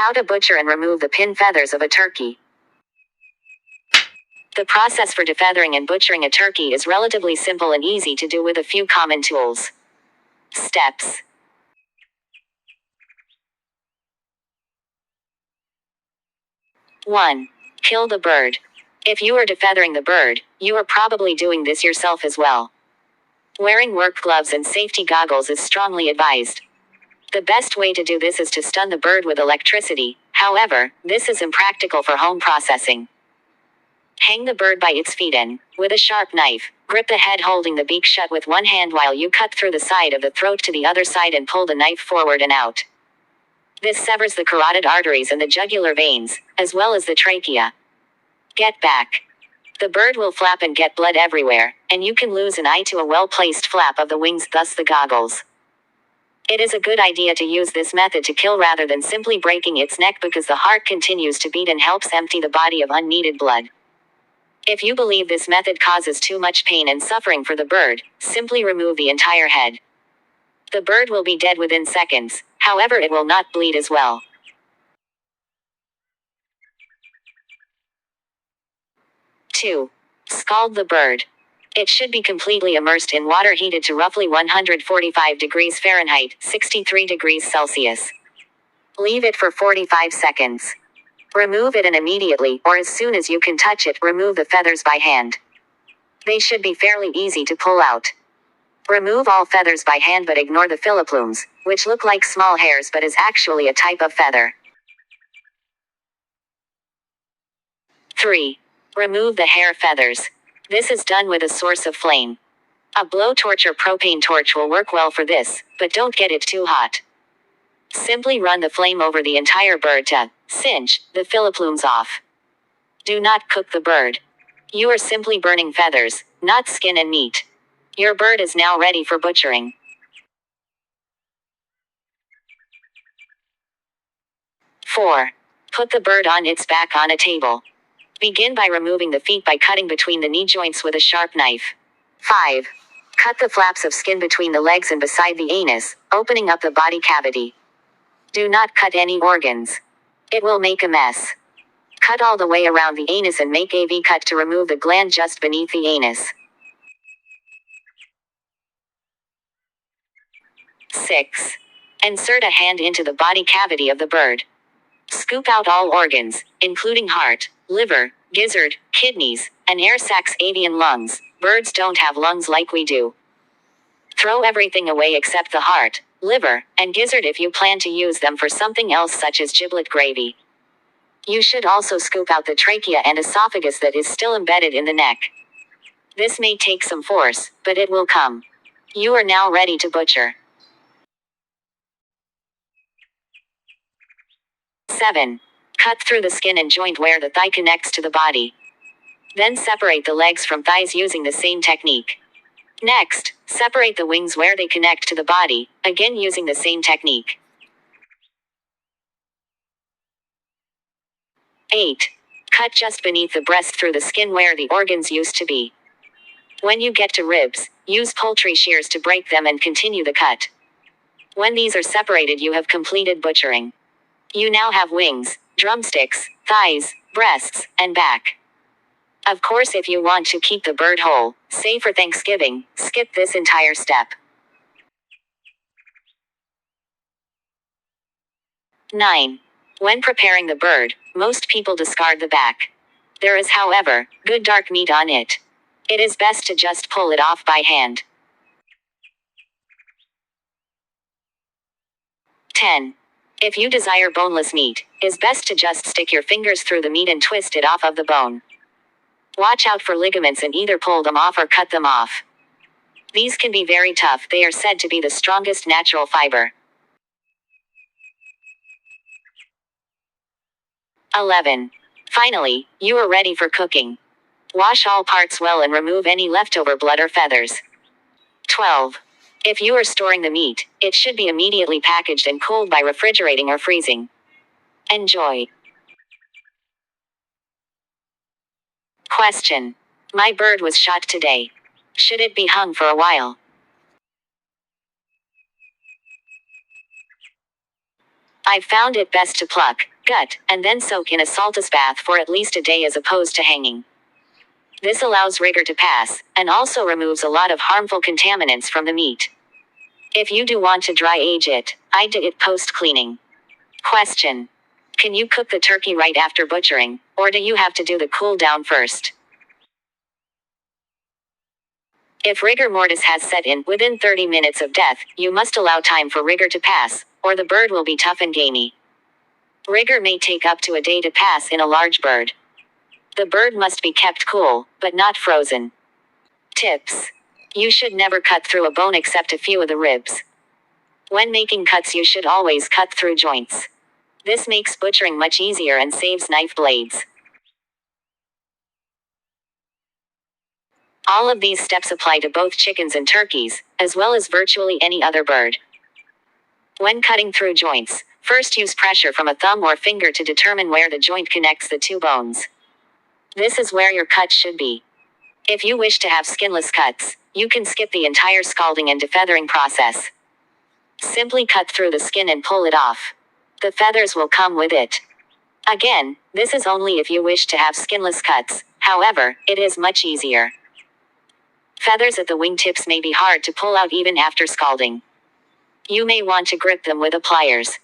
How to butcher and remove the pin feathers of a turkey. The process for defeathering and butchering a turkey is relatively simple and easy to do with a few common tools. Steps. 1. Kill the bird. If you are defeathering the bird, you are probably doing this yourself as well. Wearing work gloves and safety goggles is strongly advised. The best way to do this is to stun the bird with electricity. However, this is impractical for home processing. Hang the bird by its feet and, with a sharp knife, grip the head holding the beak shut with one hand while you cut through the side of the throat to the other side and pull the knife forward and out. This severs the carotid arteries and the jugular veins, as well as the trachea. Get back. The bird will flap and get blood everywhere, and you can lose an eye to a well-placed flap of the wings, thus the goggles. It is a good idea to use this method to kill rather than simply breaking its neck because the heart continues to beat and helps empty the body of unneeded blood. If you believe this method causes too much pain and suffering for the bird, simply remove the entire head. The bird will be dead within seconds, however it will not bleed as well. 2. Scald the bird. It should be completely immersed in water heated to roughly 145 degrees Fahrenheit, 63 degrees Celsius. Leave it for 45 seconds. Remove it and immediately, or as soon as you can touch it, remove the feathers by hand. They should be fairly easy to pull out. Remove all feathers by hand but ignore the filiplumes, which look like small hairs but is actually a type of feather. 3. Remove the hair feathers. This is done with a source of flame. A blowtorch or propane torch will work well for this, but don't get it too hot. Simply run the flame over the entire bird to singe the filiplumes off. Do not cook the bird. You are simply burning feathers, not skin and meat. Your bird is now ready for butchering. 4. Put the bird on its back on a table. Begin by removing the feet by cutting between the knee joints with a sharp knife. 5. Cut the flaps of skin between the legs and beside the anus, opening up the body cavity. Do not cut any organs. It will make a mess. Cut all the way around the anus and make a V-cut to remove the gland just beneath the anus. 6. Insert a hand into the body cavity of the bird. Scoop out all organs, including heart, liver, gizzard, kidneys, and air sacs, avian lungs. Birds don't have lungs like we do. Throw everything away except the heart, liver, and gizzard if you plan to use them for something else such as giblet gravy. You should also scoop out the trachea and esophagus that is still embedded in the neck. This may take some force, but it will come. You are now ready to butcher. 7. Cut through the skin and joint where the thigh connects to the body. Then separate the legs from thighs using the same technique. Next, separate the wings where they connect to the body, again using the same technique. 8. Cut just beneath the breast through the skin where the organs used to be. When you get to ribs, use poultry shears to break them and continue the cut. When these are separated, you have completed butchering. You now have wings, drumsticks, thighs, breasts, and back. Of course, if you want to keep the bird whole, say for Thanksgiving, skip this entire step. 9. When preparing the bird, most people discard the back. There is, however, good dark meat on it. It is best to just pull it off by hand. 10. If you desire boneless meat, it's best to just stick your fingers through the meat and twist it off of the bone. Watch out for ligaments and either pull them off or cut them off. These can be very tough. They are said to be the strongest natural fiber. 11. Finally, you are ready for cooking. Wash all parts well and remove any leftover blood or feathers. 12. If you are storing the meat, it should be immediately packaged and cooled by refrigerating or freezing. Enjoy. Question. My bird was shot today. Should it be hung for a while? I found it best to pluck, gut, and then soak in a saltless bath for at least a day as opposed to hanging. This allows rigor to pass, and also removes a lot of harmful contaminants from the meat. If you do want to dry age it, I'd do it post-cleaning. Question. Can you cook the turkey right after butchering, or do you have to do the cool down first? If rigor mortis has set in within 30 minutes of death, you must allow time for rigor to pass, or the bird will be tough and gamey. Rigor may take up to a day to pass in a large bird. The bird must be kept cool, but not frozen. Tips. You should never cut through a bone except a few of the ribs. When making cuts, you should always cut through joints. This makes butchering much easier and saves knife blades. All of these steps apply to both chickens and turkeys, as well as virtually any other bird. When cutting through joints, first use pressure from a thumb or finger to determine where the joint connects the two bones. This is where your cut should be. If you wish to have skinless cuts, you can skip the entire scalding and defeathering process. Simply cut through the skin and pull it off. The feathers will come with it. Again, this is only if you wish to have skinless cuts, however, it is much easier. Feathers at the wingtips may be hard to pull out even after scalding. You may want to grip them with a pliers.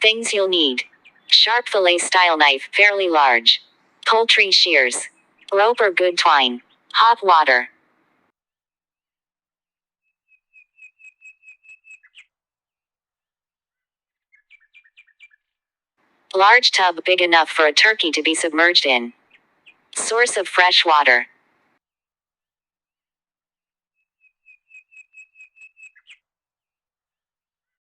Things you'll need. Sharp fillet-style knife, fairly large. Poultry shears. Rope or good twine. Hot water. Large tub big enough for a turkey to be submerged in. Source of fresh water.